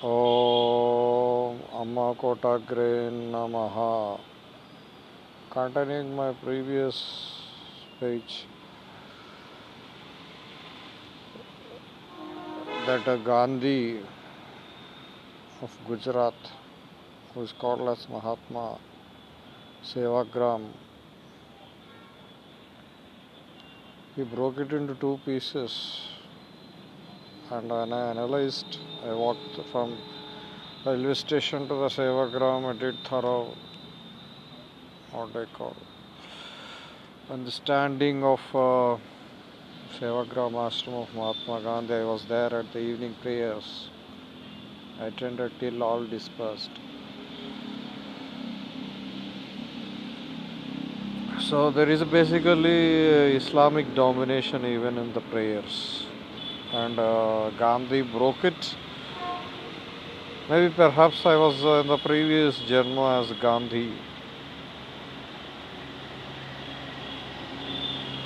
Om Amma Kotagre Namaha. Continuing my previous speech, that Gandhi of Gujarat, who is called as Mahatma Sevagram, he broke it into two pieces. And when I analyzed, I walked from railway station to the Sevagram, I did thorough, what they call, understanding of Sevagram Ashram of Mahatma Gandhi. I was there at the evening prayers. I attended till all dispersed. So there is basically Islamic domination even in the prayers. And Gandhi broke it. Maybe perhaps I was in the previous Janma as Gandhi.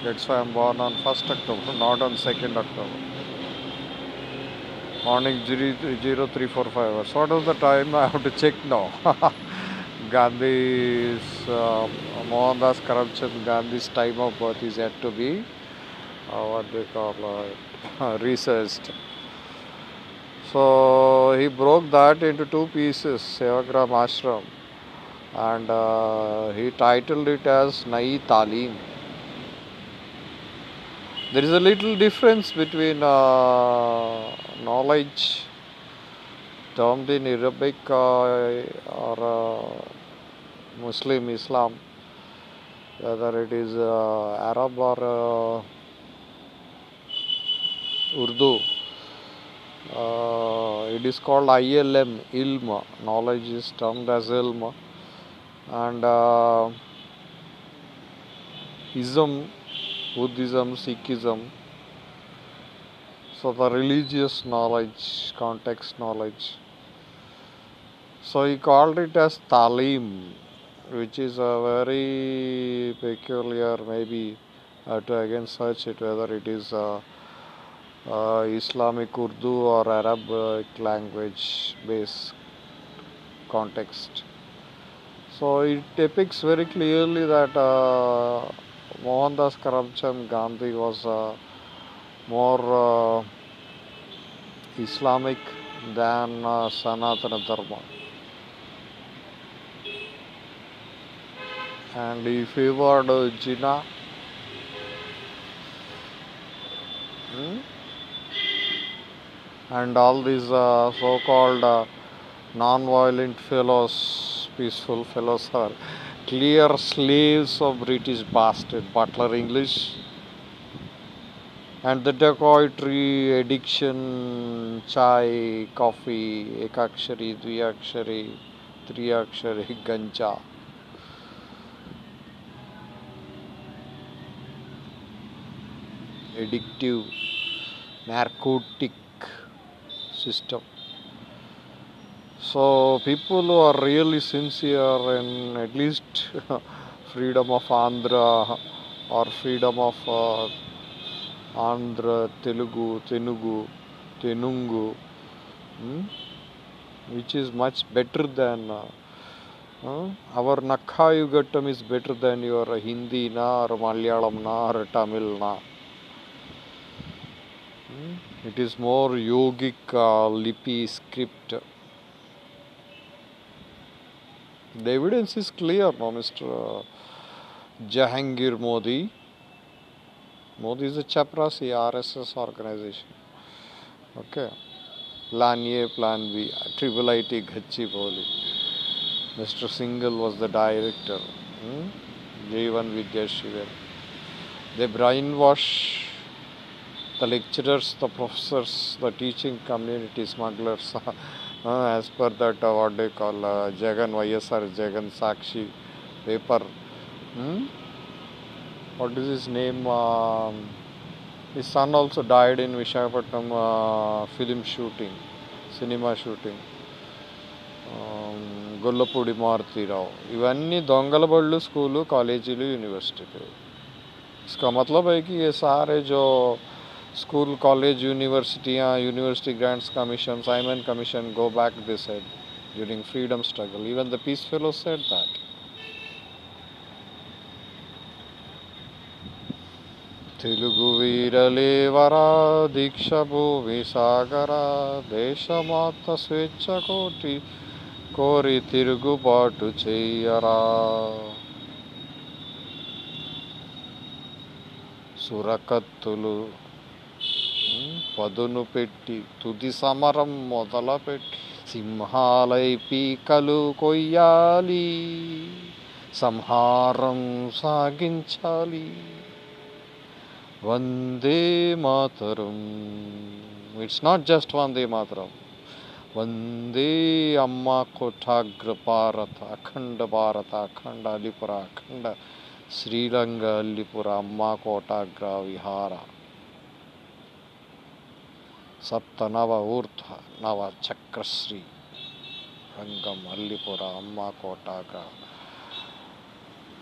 That's why I'm born on 1st October, not on 2nd October. Morning 0345 hours. What is the time? I have to check now. Gandhi's, Mohandas Karamchand Gandhi's time of birth is yet to be, what they call, researched. So he broke that into two pieces, Sevagram Ashram, and he titled it as Nai Talim. There is a little difference between knowledge termed in Arabic or Muslim Islam, whether it is Arab or Urdu. It is called ILM, ilm. Knowledge is termed as ilm. And Ism, Buddhism, Sikhism. So the religious knowledge, context knowledge. So he called it as Talim, which is a very peculiar, maybe to again search it whether it is Islamic Urdu or Arabic language based context. So it depicts very clearly that Mohandas Karamchand Gandhi was more Islamic than Sanatana Dharma. And he favored Jinnah. And all these so-called non-violent fellows, peaceful fellows, are clear slaves of British bastard, Butler English. And the dacoitry, addiction, chai, coffee, ekakshari, dviakshari, triakshari, ganja. Addictive, narcotic system. So people who are really sincere in at least freedom of Andhra or freedom of Andhra, Telugu, Tenungu, which is much better than our Nakha Yugatam is better than your Hindi na or Malayalam na or Tamil na. It is more yogic lipi script. The evidence is clear now, Mr. Jahangir Modi. Modi is a chaprasi RSS organization. Okay. Plan A, Plan B, Triple IT Gachibowli. Mr. Singhal was the director. J1 Vidya Shivan. They brainwash the lecturers, the professors, the teaching community, smugglers, as per that what they call Jagan YSR, Jagan Sakshi paper. What is his name? His son also died in Vishakhapatnam film shooting, cinema shooting. Gollapudi Maruti Rao. इवన్నీ దొంగల బళ్ళు school కాలేజీలు యూనివర్సిటీలు. इसका मतलब है कि ये सारे जो School, college, university grants commission, Simon Commission, go back, they said, during freedom struggle. Even the Peace Fellows said that. Telugu వీరలేవరా దీక్ష భూమి సాగరా దేశమాత స్వేచ్ఛ కోరి తిరుగుబాటు చెయ్యరా సురకత్తులు పదును పెట్టి తుది సమరం మొదలుపెట్టి సింహాలై పీకలు కొయ్యాలి సంహారం సాగించాలి Vande Mataram. It's not just Vande Mataram, వందే అమ్మ కోఠాగ్ర భారత అఖండ భారత అఖండ అలిపుర అఖండ శ్రీరంగ అల్లిపుర అమ్మ కోటాగ్ర విహార సప్త నవ ఊర్ధ నవ చక్రశ్రీ రంగం అల్లిపుర అమ్మ కోటాగ్ర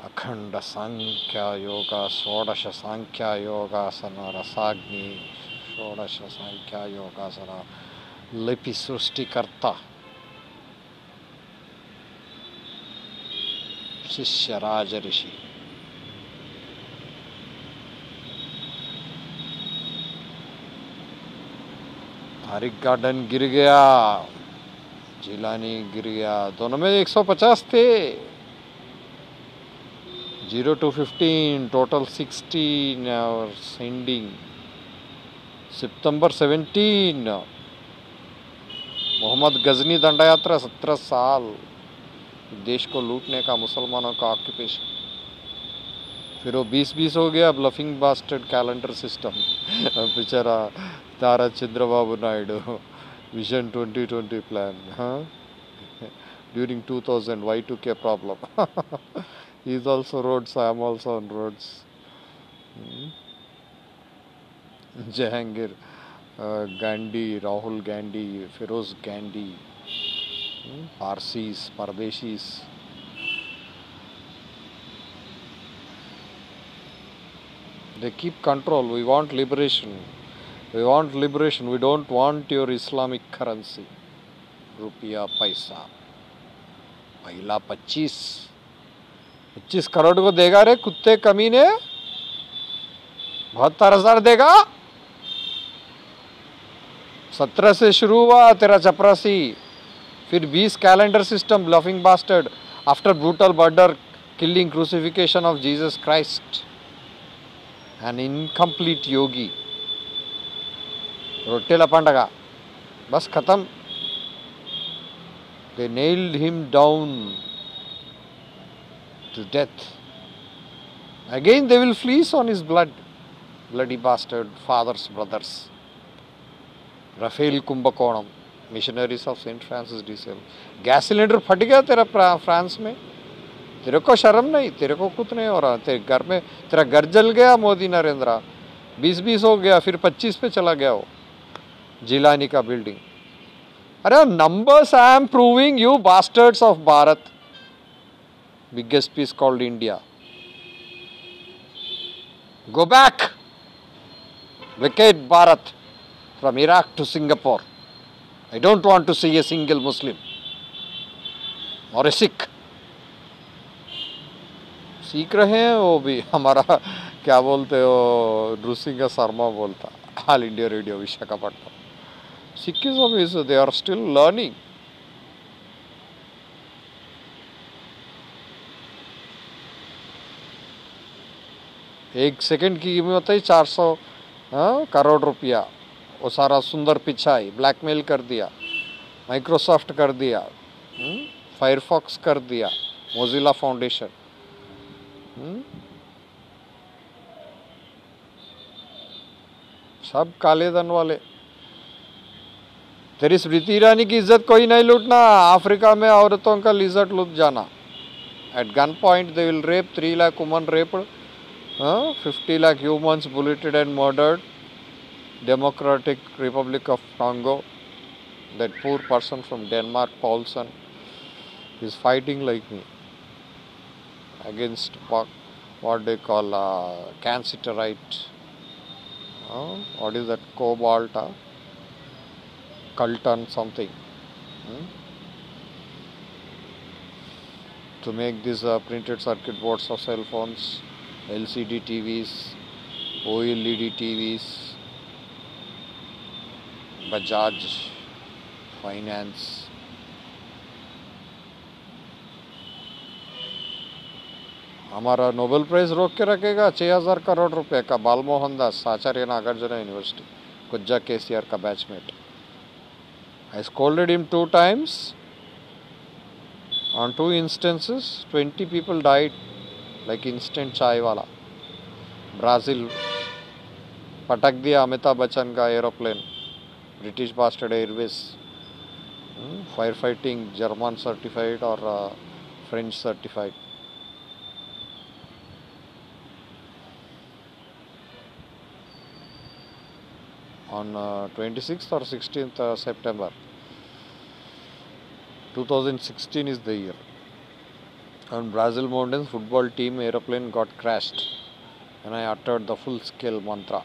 అఖండ సాంఖ్యయోగ షోడశ సాంఖ్యయోగాసన రసాగ్ని షోడశ సాంఖ్యయోగాసన లిపి సృష్టికర్త शिष्य राज ऋषि. तारिक गार्डन गिर गया, जिलानी गिर गया, दोनों में 150 थे. 0 to 15, total 16 hours ending. सितंबर 17, मोहम्मद गजनी दंडयात्रा 17 साल, देश को लूटने का मुसलमानों का ऑक्यूपेशन. फिर वो 20-20 हो गया, ब्लफिंग बास्टर्ड कैलेंडर सिस्टम. बेचारा तारा चंद्रबाबु नायडू विजन 2020 प्लान, हाँ, during 2000 Y2K problem. He is also roads, I am also on roads. Jahangir, Gandhi, Rahul Gandhi, Feroz Gandhi, Parsis, Pardeshis. They keep control. We want liberation. We want liberation. We don't want your Islamic currency. रुपया पैसा. पहला 25 करोड़ को देगा रे कुत्ते कमीने. 72,000 देगा. 17 से शुरू हुआ तेरा चपरासी. फिर 20 calendar system, bluffing bastard, after brutal murder, killing, crucifixion of Jesus Christ, an incomplete yogi. Rottela Panduga बस खत्म. They nailed him down to death. Again they will fleece on his blood. Bloody bastard, fathers, brothers. Rafael Kumbakonam, missionaries of St. Francis de Sales. Gas cylinder फट गया तेरा France में, तेरे को शर्म नहीं, तेरे को कुछ नहीं हो रहा. तेरे घर में तेरा घर जल गया. मोदी नरेंद्र 20-20 हो गया, फिर 25 पे चला गया वो जिलानी का बिल्डिंग. अरे numbers I am proving you bastards of Bharat. Biggest piece called India. Go back, vacate Bharat from Iraq to Singapore. I don't want to see a single Muslim or a Sikh. सीख रहे हैं वो भी. हमारा क्या बोलते हो, नृसिंह शर्मा बोलता, all India radio Visakhapatnam. Sikhism is, they are still learning. एक सेकंड की कीमत है 400 करोड़ रुपया. वो सारा सुंदर पिछाई ब्लैकमेल कर दिया, माइक्रोसॉफ्ट कर दिया, फायरफॉक्स कर दिया, मोजिला फाउंडेशन. सब काले धन वाले. तेरी स्मृति ईरानी की इज्जत कोई नहीं लूटना. अफ्रीका में औरतों का इज्जत लूट जाना. At gun point they will rape 3 lakh woman raped, 50 lakh humans bulleted and murdered. Democratic Republic of Congo, that poor person from Denmark, Paulson, is fighting like me against what they call canciterite What is that? Cobalt, coltan something. To make these printed circuit boards of cell phones, LCD TVs, OLED TVs, Bajaj Finance. हमारा Nobel prize रोक के रखेगा 6000 करोड़ रुपए का बालमोहन दास आचार्य Nagarjuna university कुज्जा KCR का batchmate. I scolded him 2 times. On 2 instances, 20 people died like instant chai wala. Brazil पटक दिया अमिताभ बच्चन का aeroplane, British bastard airways. Fire fighting German certified और French certified. On 26th or 16th September 2016 is the year. On Brazil Mountains football team aeroplane got crashed and I uttered the full scale mantra.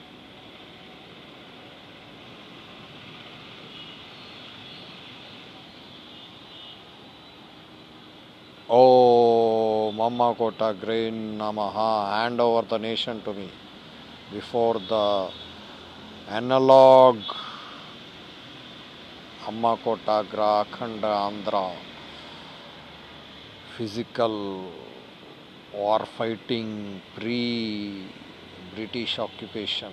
Oh Mama Kota Grain Namaha, hand over the nation to me before the analog Amma Kotagra, Akhanda Andhra, physical war fighting pre-British occupation.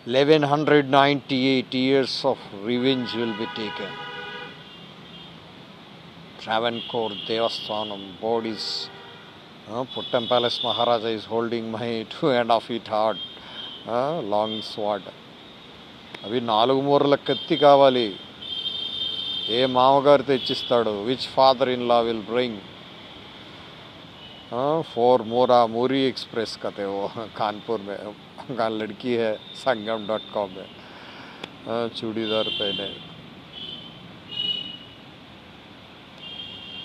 1198 years of revenge will be taken. Travancore Devasthanam bodies. Puttam Palace Maharaja is holding my 2.5 feet hard long sword. అవి 4 మూరల కత్తి కావాలి. ఏ మామగారు తెచ్చిస్తాడు? Which father in law will bring 4 मूरा Muri express कहते वो कानपुर में. का लड़की है संगम.com में चूड़ीदार पहने.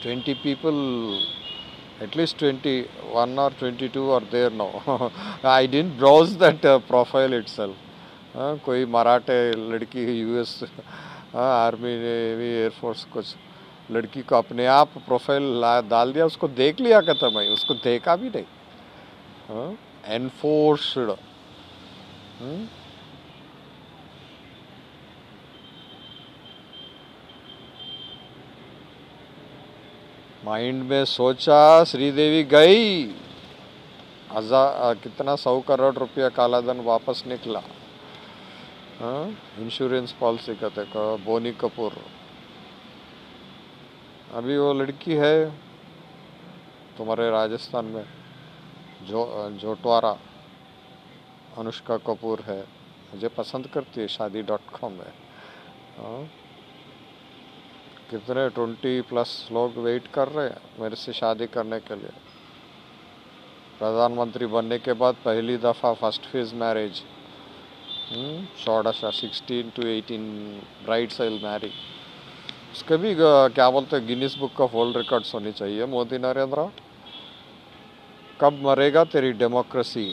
20 people, at least 21 or 22 are there now. I didn't browse that profile itself. कोई मराठे लड़की यूएस आर्मी नेवी एयरफोर्स कुछ लड़की को अपने आप प्रोफाइल डाल दिया. उसको देख लिया कहता मैं, उसको देखा भी नहीं. एनफोर्स्ड. माइंड में सोचा श्रीदेवी गई. कितना 100 करोड़ रुपया काला धन वापस निकला. इंश्योरेंस पॉलिसी कहते बोनी कपूर. अभी वो लड़की है तुम्हारे राजस्थान में जोटवारा, अनुष्का कपूर है. मुझे पसंद करती है शादी.com में. कितने 20+ लोग वेट कर रहे हैं मेरे से शादी करने के लिए. प्रधानमंत्री बनने के बाद पहली दफ़ा first phase marriage. 16 to 18 brides I will marry. उसके भी क्या बोलते हैं Guinness book of world records होनी चाहिए. मोदी नरेंद्र कब मरेगा तेरी democracy.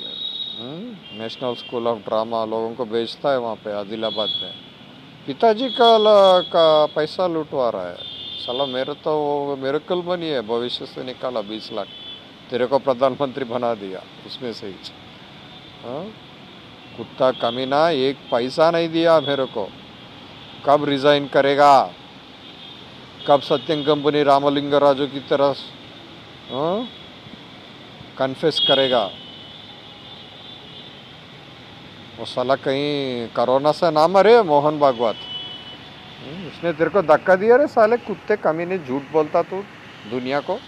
National school of drama लोगों को बेचता है वहाँ पे आदिलाबाद में. पिताजी का पैसा लुटवा रहा है साला. मेरे तो वो मिरेकल बनी है, भविष्य से निकाला 20 लाख, तेरे को प्रधानमंत्री बना दिया उसमें से ही. कुत्ता कमीना, एक पैसा नहीं दिया मेरे को. कब रिजाइन करेगा? कब सत्यम कंपनी रामलिंग राजू की तरह कन्फेस करेगा? वो साला कहीं कोरोना से ना मरे मोहन भागवत. उसने तेरे को धक्का दिया रे साले कुत्ते कमीने. झूठ बोलता तू दुनिया को.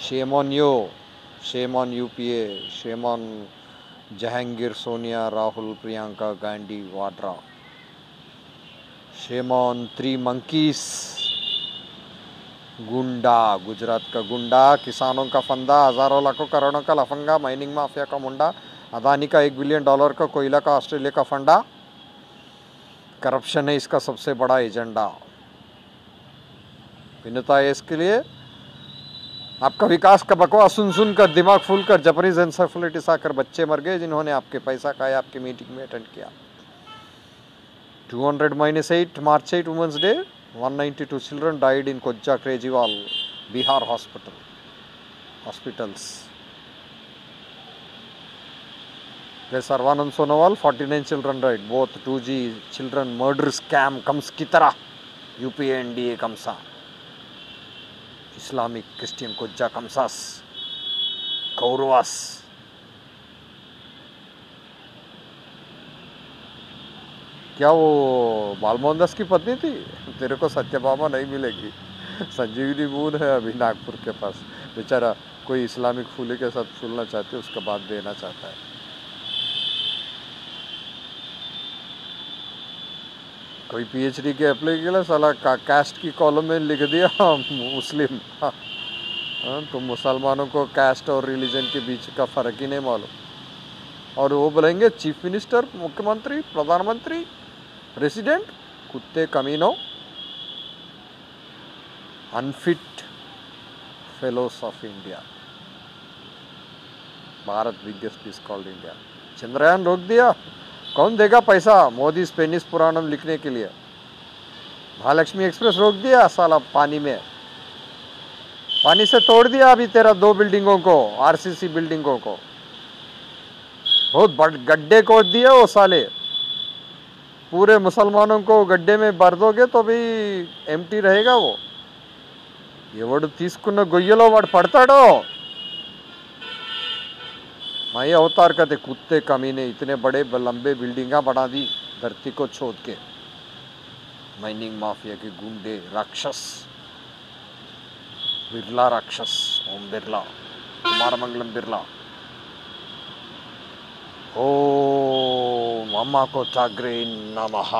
Shame on you, shame on UPA, shame on Jahangir, Sonia, Rahul, Priyanka Gandhi Vadra. Shame on 3 monkeys. गुंडा, गुजरात का गुंडा, किसानों का फंदा, हजारों लाखों करोड़ों का लफंगा, माइनिंग माफिया का मुंडा, अदानी का $1 बिलियन का कोयला का ऑस्ट्रेलिया का फंडा. करप्शन है इसका सबसे बड़ा एजेंडा. भिन्नता है इसके लिए आपका विकास का बकवास सुन सुन कर दिमाग फूल कर जापानीज एन्सेफेलाइटिस आकर बच्चे मर गए जिन्होंने आपके पैसा खाया, आपकी मीटिंग में अटेंड किया। 200-8 March 8 Women's Day, 192 children died in Koja Kejriwal Bihar hospitals. Plus Sarvanand Sonowal, 49 children died. Both 2G children murder scam comes की तरह UPA NDA कमसा Islamic Christian कोज्जा कमसास Kauravas. क्या वो बालमोहन दास की पत्नी थी? तेरे को सत्यभामा नहीं मिलेगी। संजीवनी बूंद है अभी नागपुर के पास, बेचारा कोई इस्लामिक फूले के साथ फूलना चाहते, उसका बाद देना चाहता है। कोई PhD के अप्लाई के लिए साला कास्ट की कॉलम में लिख दिया मुस्लिम। तो मुसलमानों को कास्ट और रिलीजन के बीच का फर्क ही नहीं मालूम, और वो बोलेंगे चीफ मिनिस्टर, मुख्यमंत्री, प्रधानमंत्री, प्रेसिडेंट, कुत्ते कमीनों, unfit fellows of India. Bharat biggest is called India. Chandrayaan रोक दिया, कौन देगा पैसा मोदी स्पेनिश पुराणम लिखने के लिए? महालक्ष्मी एक्सप्रेस रोक दिया साला पानी में, पानी से तोड़ दिया अभी तेरा 2 बिल्डिंगों को, RCC बिल्डिंगों को, बहुत बड़े गड्ढे खोद दिए वो साले। पूरे मुसलमानों को गड्ढे में भर दोगे तो भी एम्प्टी रहेगा वो। ఎవడు తీసుకున్న గొయ్యలో వాడు పడతాడో। मैं अवतार करते कुत्ते कमीने, इतने बड़े लंबे बिल्डिंगा बना दी धरती को छोड़ के। माइनिंग माफिया के गुंडे, राक्षस, बिरला राक्षस, ओम बिरला, कुमार मंगलम बिरला। ओम अम्मा को ठाकरे नमः।